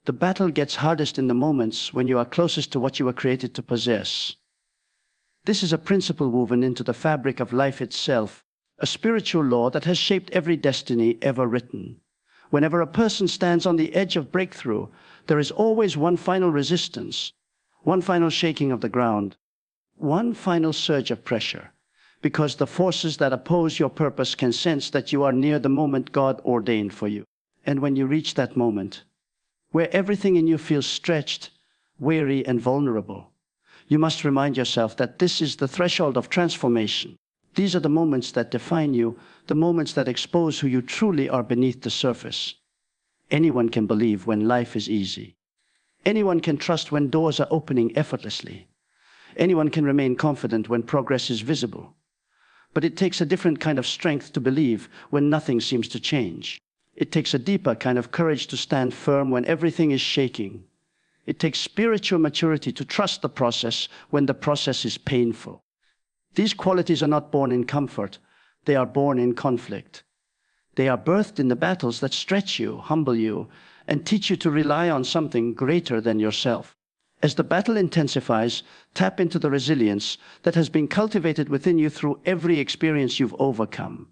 The battle gets hardest in the moments when you are closest to what you were created to possess. This is a principle woven into the fabric of life itself, a spiritual law that has shaped every destiny ever written. Whenever a person stands on the edge of breakthrough, there is always one final resistance, one final shaking of the ground, one final surge of pressure, because the forces that oppose your purpose can sense that you are near the moment God ordained for you. And when you reach that moment, where everything in you feels stretched, weary, and vulnerable, you must remind yourself that this is the threshold of transformation. These are the moments that define you, the moments that expose who you truly are beneath the surface. Anyone can believe when life is easy. Anyone can trust when doors are opening effortlessly. Anyone can remain confident when progress is visible. But it takes a different kind of strength to believe when nothing seems to change. It takes a deeper kind of courage to stand firm when everything is shaking. It takes spiritual maturity to trust the process when the process is painful. These qualities are not born in comfort. They are born in conflict. They are birthed in the battles that stretch you, humble you, and teach you to rely on something greater than yourself. As the battle intensifies, tap into the resilience that has been cultivated within you through every experience you've overcome.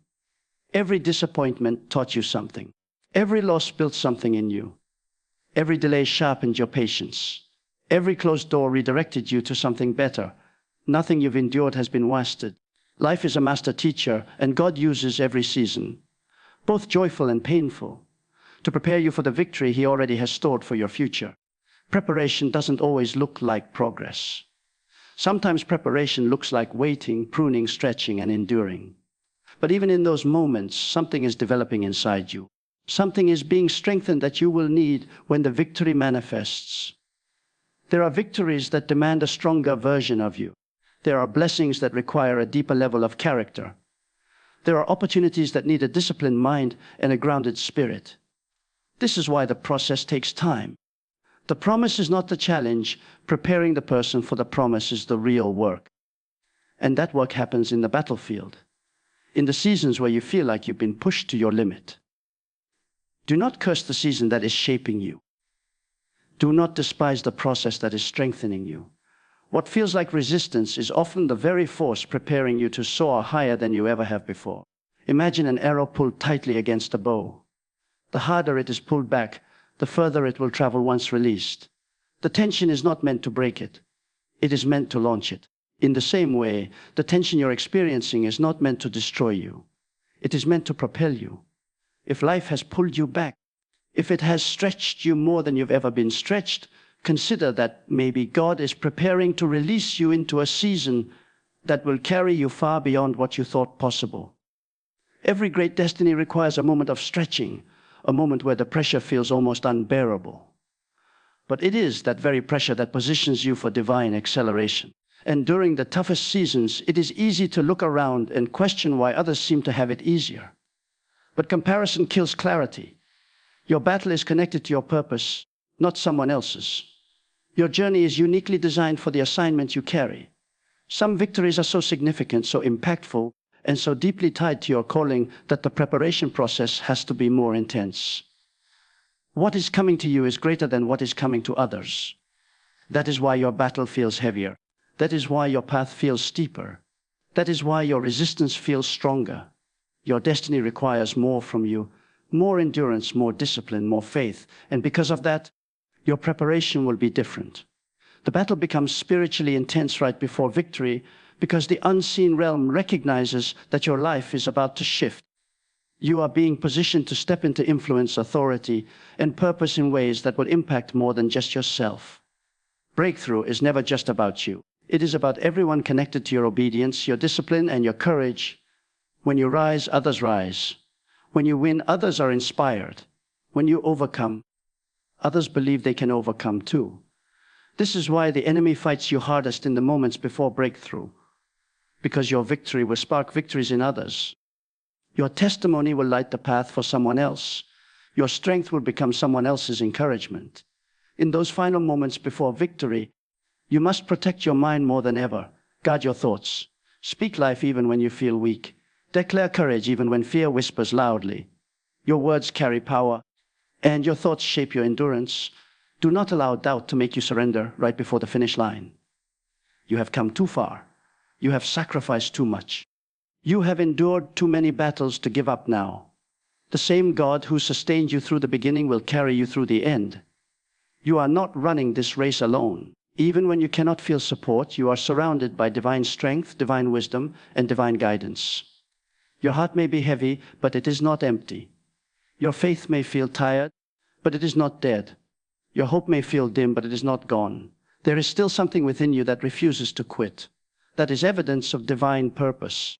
Every disappointment taught you something. Every loss built something in you. Every delay sharpened your patience. Every closed door redirected you to something better. Nothing you've endured has been wasted. Life is a master teacher, and God uses every season, both joyful and painful, to prepare you for the victory He already has stored for your future. Preparation doesn't always look like progress. Sometimes preparation looks like waiting, pruning, stretching, and enduring. But even in those moments, something is developing inside you. Something is being strengthened that you will need when the victory manifests. There are victories that demand a stronger version of you. There are blessings that require a deeper level of character. There are opportunities that need a disciplined mind and a grounded spirit. This is why the process takes time. The promise is not the challenge. Preparing the person for the promise is the real work. And that work happens in the battlefield, in the seasons where you feel like you've been pushed to your limit. Do not curse the season that is shaping you. Do not despise the process that is strengthening you. What feels like resistance is often the very force preparing you to soar higher than you ever have before. Imagine an arrow pulled tightly against a bow. The harder it is pulled back, the further it will travel once released. The tension is not meant to break it. It is meant to launch it. In the same way, the tension you're experiencing is not meant to destroy you. It is meant to propel you. If life has pulled you back, if it has stretched you more than you've ever been stretched, consider that maybe God is preparing to release you into a season that will carry you far beyond what you thought possible. Every great destiny requires a moment of stretching, a moment where the pressure feels almost unbearable. But it is that very pressure that positions you for divine acceleration. And during the toughest seasons, it is easy to look around and question why others seem to have it easier. But comparison kills clarity. Your battle is connected to your purpose, not someone else's. Your journey is uniquely designed for the assignment you carry. Some victories are so significant, so impactful, and so deeply tied to your calling that the preparation process has to be more intense. What is coming to you is greater than what is coming to others. That is why your battle feels heavier. That is why your path feels steeper. That is why your resistance feels stronger. Your destiny requires more from you, more endurance, more discipline, more faith. And because of that, your preparation will be different. The battle becomes spiritually intense right before victory because the unseen realm recognizes that your life is about to shift. You are being positioned to step into influence, authority, and purpose in ways that will impact more than just yourself. Breakthrough is never just about you. It is about everyone connected to your obedience, your discipline, and your courage. When you rise, others rise. When you win, others are inspired. When you overcome, others believe they can overcome too. This is why the enemy fights you hardest in the moments before breakthrough, because your victory will spark victories in others. Your testimony will light the path for someone else. Your strength will become someone else's encouragement. In those final moments before victory, you must protect your mind more than ever. Guard your thoughts. Speak life even when you feel weak. Declare courage even when fear whispers loudly. Your words carry power, and your thoughts shape your endurance. Do not allow doubt to make you surrender right before the finish line. You have come too far. You have sacrificed too much. You have endured too many battles to give up now. The same God who sustained you through the beginning will carry you through the end. You are not running this race alone. Even when you cannot feel support, you are surrounded by divine strength, divine wisdom, and divine guidance. Your heart may be heavy, but it is not empty. Your faith may feel tired, but it is not dead. Your hope may feel dim, but it is not gone. There is still something within you that refuses to quit. That is evidence of divine purpose.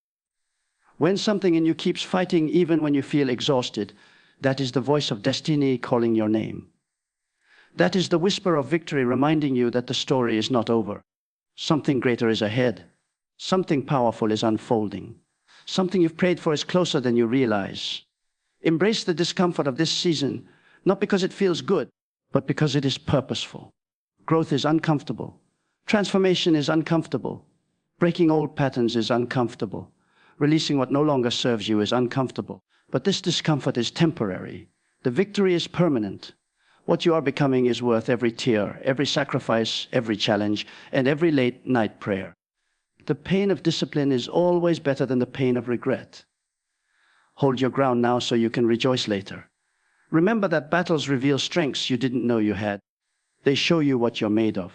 When something in you keeps fighting even when you feel exhausted, that is the voice of destiny calling your name. That is the whisper of victory reminding you that the story is not over. Something greater is ahead. Something powerful is unfolding. Something you've prayed for is closer than you realize. Embrace the discomfort of this season, not because it feels good, but because it is purposeful. Growth is uncomfortable. Transformation is uncomfortable. Breaking old patterns is uncomfortable. Releasing what no longer serves you is uncomfortable. But this discomfort is temporary. The victory is permanent. What you are becoming is worth every tear, every sacrifice, every challenge, and every late night prayer. The pain of discipline is always better than the pain of regret. Hold your ground now so you can rejoice later. Remember that battles reveal strengths you didn't know you had. They show you what you're made of.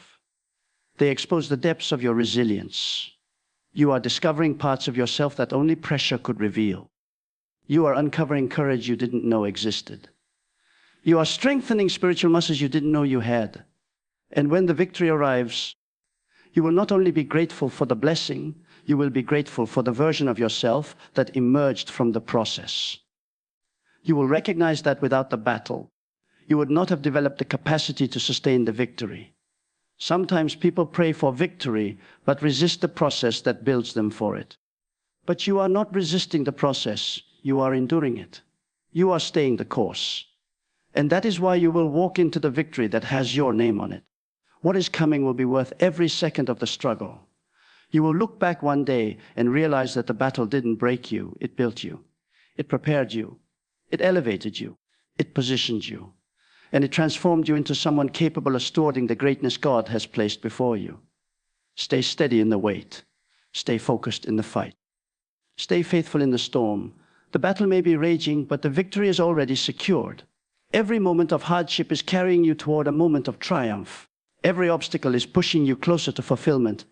They expose the depths of your resilience. You are discovering parts of yourself that only pressure could reveal. You are uncovering courage you didn't know existed. You are strengthening spiritual muscles you didn't know you had. And when the victory arrives, you will not only be grateful for the blessing, you will be grateful for the version of yourself that emerged from the process. You will recognize that without the battle, you would not have developed the capacity to sustain the victory. Sometimes people pray for victory, but resist the process that builds them for it. But you are not resisting the process, you are enduring it. You are staying the course. And that is why you will walk into the victory that has your name on it. What is coming will be worth every second of the struggle. You will look back one day and realize that the battle didn't break you, it built you. It prepared you. It elevated you. It positioned you. And it transformed you into someone capable of stewarding the greatness God has placed before you. Stay steady in the wait. Stay focused in the fight. Stay faithful in the storm. The battle may be raging, but the victory is already secured. Every moment of hardship is carrying you toward a moment of triumph. Every obstacle is pushing you closer to fulfillment.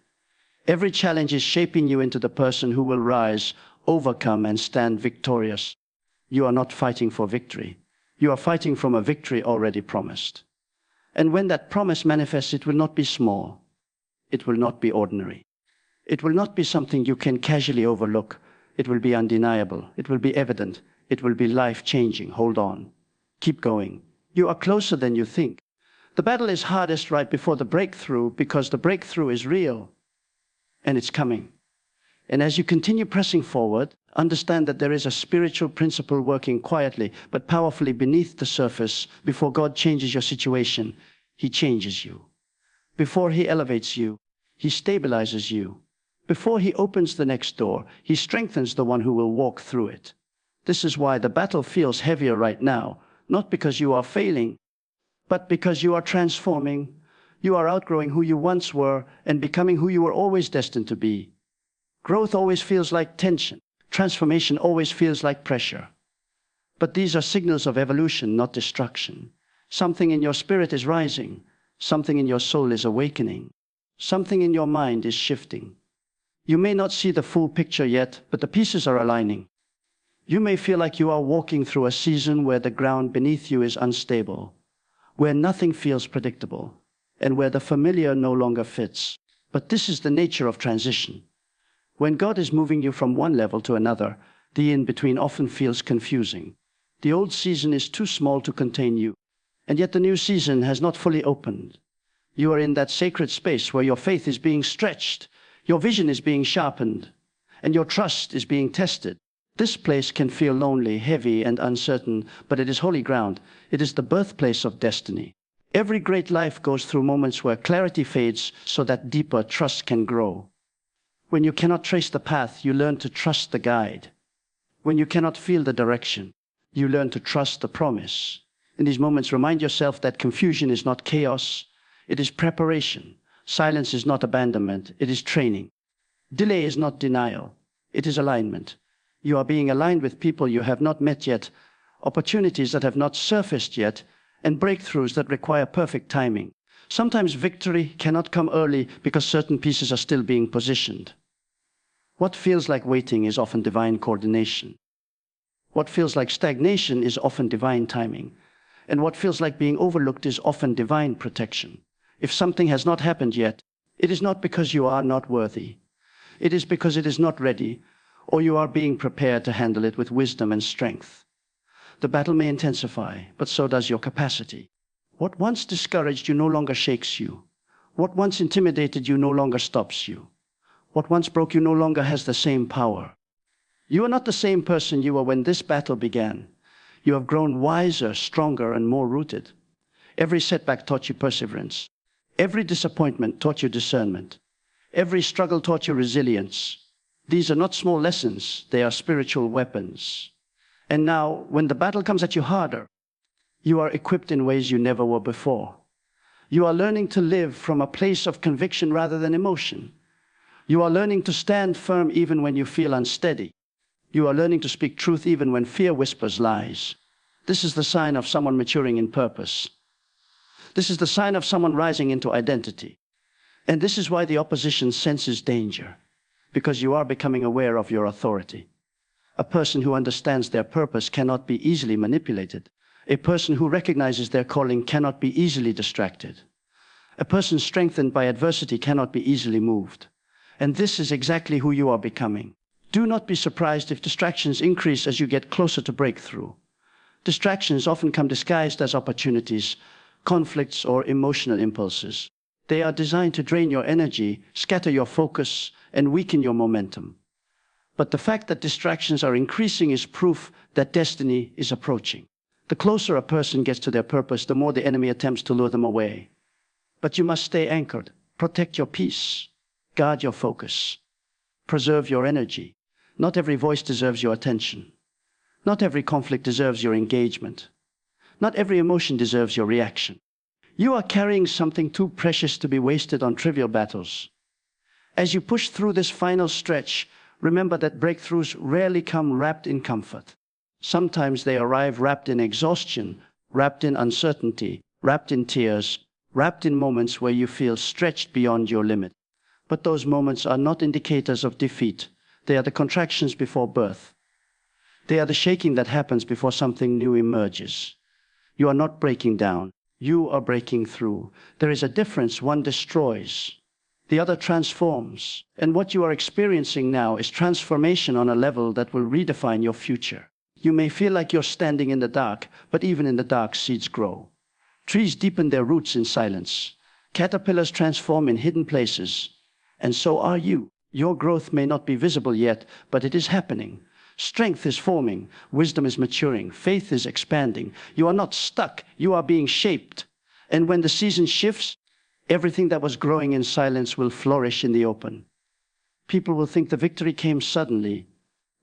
Every challenge is shaping you into the person who will rise, overcome, and stand victorious. You are not fighting for victory. You are fighting from a victory already promised. And when that promise manifests, it will not be small. It will not be ordinary. It will not be something you can casually overlook. It will be undeniable. It will be evident. It will be life-changing. Hold on. Keep going. You are closer than you think. The battle is hardest right before the breakthrough because the breakthrough is real. And it's coming. And as you continue pressing forward, understand that there is a spiritual principle working quietly but powerfully beneath the surface. Before God changes your situation, He changes you. Before He elevates you, He stabilizes you. Before He opens the next door, He strengthens the one who will walk through it. This is why the battle feels heavier right now, not because you are failing, but because you are transforming. You are outgrowing who you once were and becoming who you were always destined to be. Growth always feels like tension. Transformation always feels like pressure. But these are signals of evolution, not destruction. Something in your spirit is rising. Something in your soul is awakening. Something in your mind is shifting. You may not see the full picture yet, but the pieces are aligning. You may feel like you are walking through a season where the ground beneath you is unstable, where nothing feels predictable, and where the familiar no longer fits. But this is the nature of transition. When God is moving you from one level to another, the in-between often feels confusing. The old season is too small to contain you, and yet the new season has not fully opened. You are in that sacred space where your faith is being stretched, your vision is being sharpened, and your trust is being tested. This place can feel lonely, heavy, and uncertain, but it is holy ground. It is the birthplace of destiny. Every great life goes through moments where clarity fades so that deeper trust can grow. When you cannot trace the path, you learn to trust the guide. When you cannot feel the direction, you learn to trust the promise. In these moments, remind yourself that confusion is not chaos, it is preparation. Silence is not abandonment, it is training. Delay is not denial, it is alignment. You are being aligned with people you have not met yet, opportunities that have not surfaced yet, and breakthroughs that require perfect timing. Sometimes victory cannot come early because certain pieces are still being positioned. What feels like waiting is often divine coordination. What feels like stagnation is often divine timing. And what feels like being overlooked is often divine protection. If something has not happened yet, it is not because you are not worthy. It is because it is not ready, or you are being prepared to handle it with wisdom and strength. The battle may intensify, but so does your capacity. What once discouraged you no longer shakes you. What once intimidated you no longer stops you. What once broke you no longer has the same power. You are not the same person you were when this battle began. You have grown wiser, stronger, and more rooted. Every setback taught you perseverance. Every disappointment taught you discernment. Every struggle taught you resilience. These are not small lessons, they are spiritual weapons. And now, when the battle comes at you harder, you are equipped in ways you never were before. You are learning to live from a place of conviction rather than emotion. You are learning to stand firm even when you feel unsteady. You are learning to speak truth even when fear whispers lies. This is the sign of someone maturing in purpose. This is the sign of someone rising into identity. And this is why the opposition senses danger, because you are becoming aware of your authority. A person who understands their purpose cannot be easily manipulated. A person who recognizes their calling cannot be easily distracted. A person strengthened by adversity cannot be easily moved. And this is exactly who you are becoming. Do not be surprised if distractions increase as you get closer to breakthrough. Distractions often come disguised as opportunities, conflicts, or emotional impulses. They are designed to drain your energy, scatter your focus, and weaken your momentum. But the fact that distractions are increasing is proof that destiny is approaching. The closer a person gets to their purpose, the more the enemy attempts to lure them away. But you must stay anchored, protect your peace, guard your focus, preserve your energy. Not every voice deserves your attention. Not every conflict deserves your engagement. Not every emotion deserves your reaction. You are carrying something too precious to be wasted on trivial battles. As you push through this final stretch, remember that breakthroughs rarely come wrapped in comfort. Sometimes they arrive wrapped in exhaustion, wrapped in uncertainty, wrapped in tears, wrapped in moments where you feel stretched beyond your limit. But those moments are not indicators of defeat. They are the contractions before birth. They are the shaking that happens before something new emerges. You are not breaking down. You are breaking through. There is a difference. One destroys. The other transforms. And what you are experiencing now is transformation on a level that will redefine your future. You may feel like you're standing in the dark, but even in the dark, seeds grow. Trees deepen their roots in silence. Caterpillars transform in hidden places. And so are you. Your growth may not be visible yet, but it is happening. Strength is forming, wisdom is maturing, faith is expanding. You are not stuck, you are being shaped. And when the season shifts, everything that was growing in silence will flourish in the open. People will think the victory came suddenly,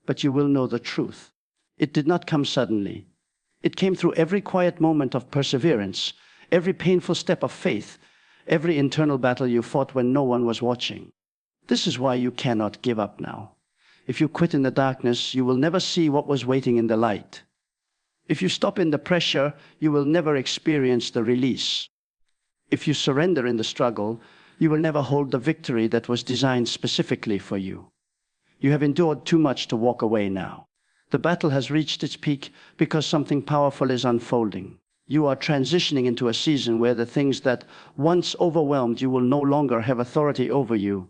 but you will know the truth. It did not come suddenly. It came through every quiet moment of perseverance, every painful step of faith, every internal battle you fought when no one was watching. This is why you cannot give up now. If you quit in the darkness, you will never see what was waiting in the light. If you stop in the pressure, you will never experience the release. If you surrender in the struggle, you will never hold the victory that was designed specifically for you. You have endured too much to walk away now. The battle has reached its peak because something powerful is unfolding. You are transitioning into a season where the things that once overwhelmed you will no longer have authority over you.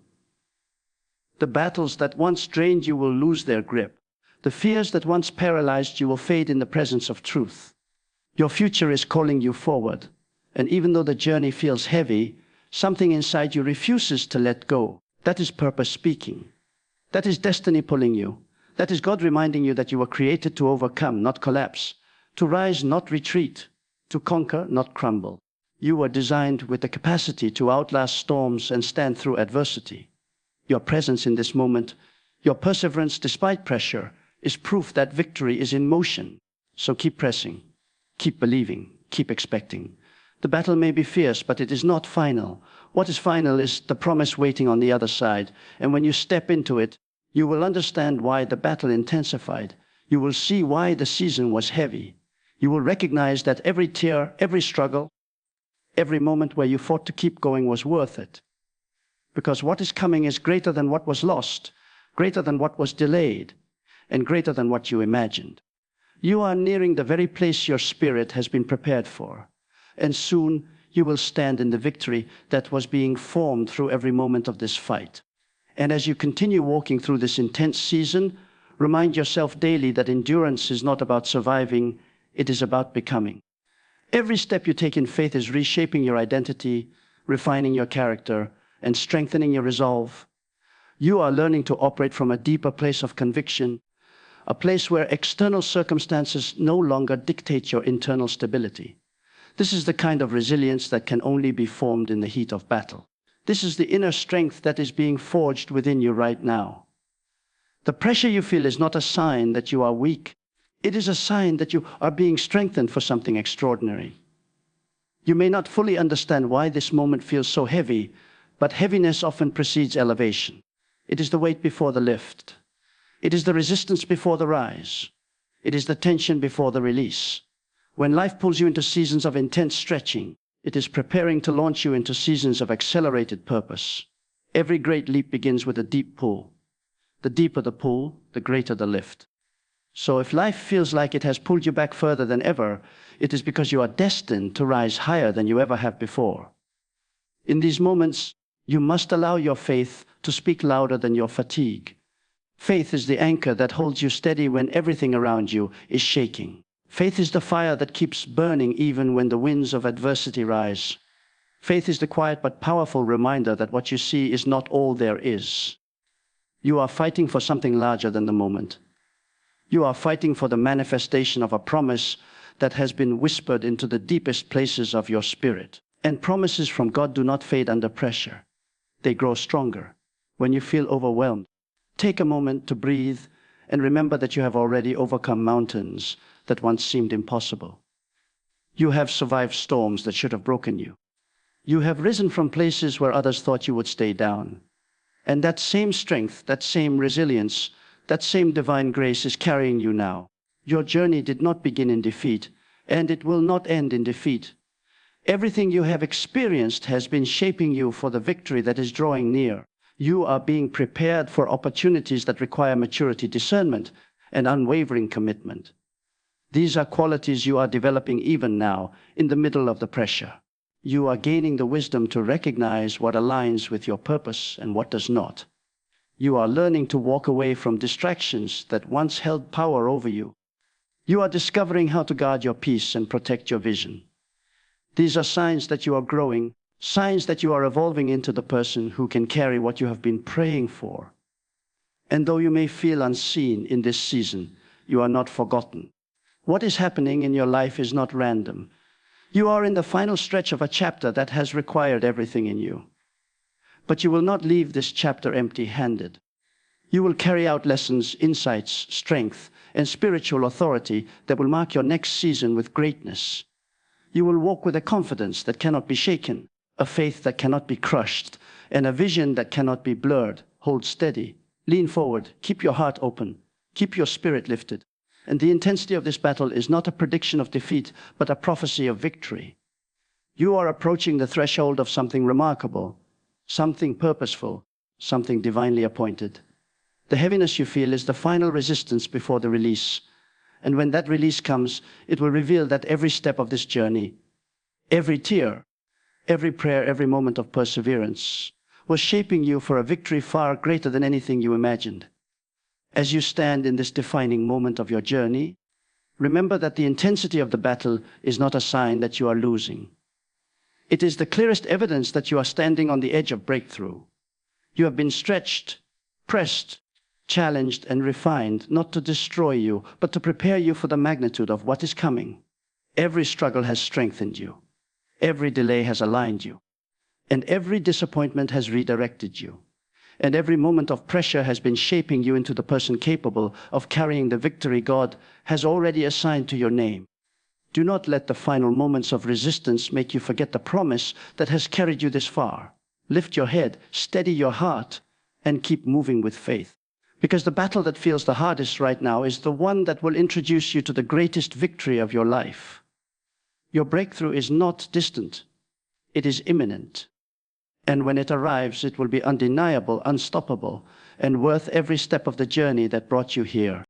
The battles that once drained you will lose their grip. The fears that once paralyzed you will fade in the presence of truth. Your future is calling you forward. And even though the journey feels heavy, something inside you refuses to let go. That is purpose speaking. That is destiny pulling you. That is God reminding you that you were created to overcome, not collapse. To rise, not retreat. To conquer, not crumble. You were designed with the capacity to outlast storms and stand through adversity. Your presence in this moment, your perseverance despite pressure, is proof that victory is in motion. So keep pressing, Keep believing, keep expecting. The battle may be fierce, but it is not final. What is final is the promise waiting on the other side. And when you step into it, you will understand why the battle intensified. You will see why the season was heavy. You will recognize that every tear, every struggle, every moment where you fought to keep going was worth it. Because what is coming is greater than what was lost, greater than what was delayed, and greater than what you imagined. You are nearing the very place your spirit has been prepared for, and soon you will stand in the victory that was being formed through every moment of this fight. And as you continue walking through this intense season, remind yourself daily that endurance is not about surviving, it is about becoming. Every step you take in faith is reshaping your identity, refining your character, and strengthening your resolve. You are learning to operate from a deeper place of conviction, a place where external circumstances no longer dictate your internal stability. This is the kind of resilience that can only be formed in the heat of battle. This is the inner strength that is being forged within you right now. The pressure you feel is not a sign that you are weak. It is a sign that you are being strengthened for something extraordinary. You may not fully understand why this moment feels so heavy, but heaviness often precedes elevation. It is the weight before the lift. It is the resistance before the rise. It is the tension before the release. When life pulls you into seasons of intense stretching, it is preparing to launch you into seasons of accelerated purpose. Every great leap begins with a deep pull. The deeper the pull, the greater the lift. So if life feels like it has pulled you back further than ever, it is because you are destined to rise higher than you ever have before. In these moments, you must allow your faith to speak louder than your fatigue. Faith is the anchor that holds you steady when everything around you is shaking. Faith is the fire that keeps burning even when the winds of adversity rise. Faith is the quiet but powerful reminder that what you see is not all there is. You are fighting for something larger than the moment. You are fighting for the manifestation of a promise that has been whispered into the deepest places of your spirit. And promises from God do not fade under pressure. They grow stronger when you feel overwhelmed. Take a moment to breathe and remember that you have already overcome mountains that once seemed impossible. You have survived storms that should have broken you. You have risen from places where others thought you would stay down. And that same strength, that same resilience, that same divine grace is carrying you now. Your journey did not begin in defeat, and it will not end in defeat. Everything you have experienced has been shaping you for the victory that is drawing near. You are being prepared for opportunities that require maturity, discernment, and unwavering commitment. These are qualities you are developing even now, in the middle of the pressure. You are gaining the wisdom to recognize what aligns with your purpose and what does not. You are learning to walk away from distractions that once held power over you. You are discovering how to guard your peace and protect your vision. These are signs that you are growing, signs that you are evolving into the person who can carry what you have been praying for. And though you may feel unseen in this season, you are not forgotten. What is happening in your life is not random. You are in the final stretch of a chapter that has required everything in you. But you will not leave this chapter empty-handed. You will carry out lessons, insights, strength, and spiritual authority that will mark your next season with greatness. You will walk with a confidence that cannot be shaken, a faith that cannot be crushed, and a vision that cannot be blurred. Hold steady, lean forward, keep your heart open, keep your spirit lifted. And the intensity of this battle is not a prediction of defeat, but a prophecy of victory. You are approaching the threshold of something remarkable, something purposeful, something divinely appointed. The heaviness you feel is the final resistance before the release. And when that release comes, it will reveal that every step of this journey, every tear, every prayer, every moment of perseverance was shaping you for a victory far greater than anything you imagined. As you stand in this defining moment of your journey, remember that the intensity of the battle is not a sign that you are losing. It is the clearest evidence that you are standing on the edge of breakthrough. You have been stretched, pressed, challenged, and refined, not to destroy you, but to prepare you for the magnitude of what is coming. Every struggle has strengthened you. Every delay has aligned you. And every disappointment has redirected you. And every moment of pressure has been shaping you into the person capable of carrying the victory God has already assigned to your name. Do not let the final moments of resistance make you forget the promise that has carried you this far. Lift your head, steady your heart, and keep moving with faith. Because the battle that feels the hardest right now is the one that will introduce you to the greatest victory of your life. Your breakthrough is not distant. It is imminent. And when it arrives, it will be undeniable, unstoppable, and worth every step of the journey that brought you here.